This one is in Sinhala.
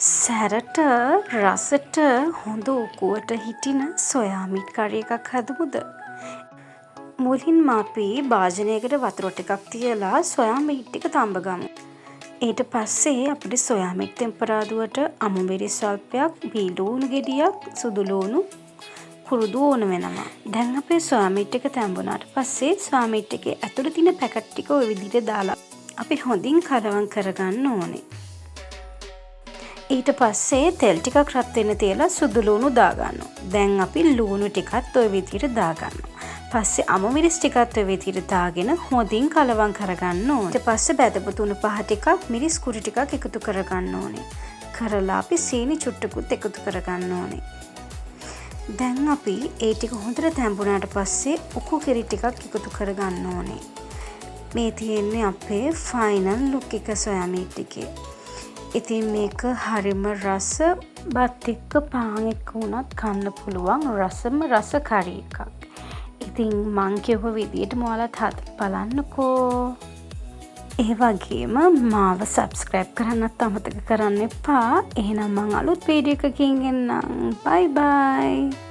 සැරට රසට හොඳ උකුවට හිටින සොයා මිට් කරි එකක් හදමුද? මුලින්ම අපි භාජනයකට වතුර ටිකක් තියලා සොයා මිට් ටික තඹ ගමු. ඊට පස්සේ අපිට සොයා මිට් තෙම්පරාදුවට අමු මිරිස් ස්වල්පයක්, බීලූණු ගෙඩියක්, සුදු ලූණු, කුරුදු ඕන වෙනවා. දැන් අපේ සොයා මිට් එක තැඹුණාට පස්සේ සොයා මිට් එකේ ඇතුළේ තියෙන පැකට් ටික ওই විදිහට දාලා අපි හොඳින් කලවම් කරගන්න ඕනේ. ඊට පස්සේ තෙල් ටිකක් රත් වෙන්න තියලා සුදු ලූණු දාගන්නවා. දැන් අපි ලූණු ටිකත් ওই විදිහට දාගන්නවා. පස්සේ අමු මිරිස් ටිකත් ওই විදිහට දාගෙන හොඳින් කලවම් කරගන්න ඕනේ. ඊට පස්සේ බැදපු තුණු පහ ටිකක් මිරිස් කුඩු ටිකක් එකතු කරගන්න ඕනේ. කරලා අපි සීනි චුට්ටකුත් එකතු කරගන්න ඕනේ. දැන් අපි ඒ ටික හොඳට තැඹුණාට පස්සේ උකු කිරි ටිකක් එකතු කරගන්න ඕනේ. මේ තියෙන්නේ අපේ ෆයිනල් ලුක් එක සොයා මිට් එකේ. ඉතින් මේක හරිම රස බත් එක්ක පාන් එක්ක වුණත් කන්න පුළුවන් රසම රස කරි එකක්. ඉතින් මං කියපු විදිහටම ඔයාලත් හදලා බලන්නකෝ. ඒ වගේම මාව සබ්ස්ක්‍රයිබ් කරන්නත් අමතක කරන්න එපා. එහෙනම් මං අලුත් වීඩියෝ එකකින් එන්නම්. බයි බයි.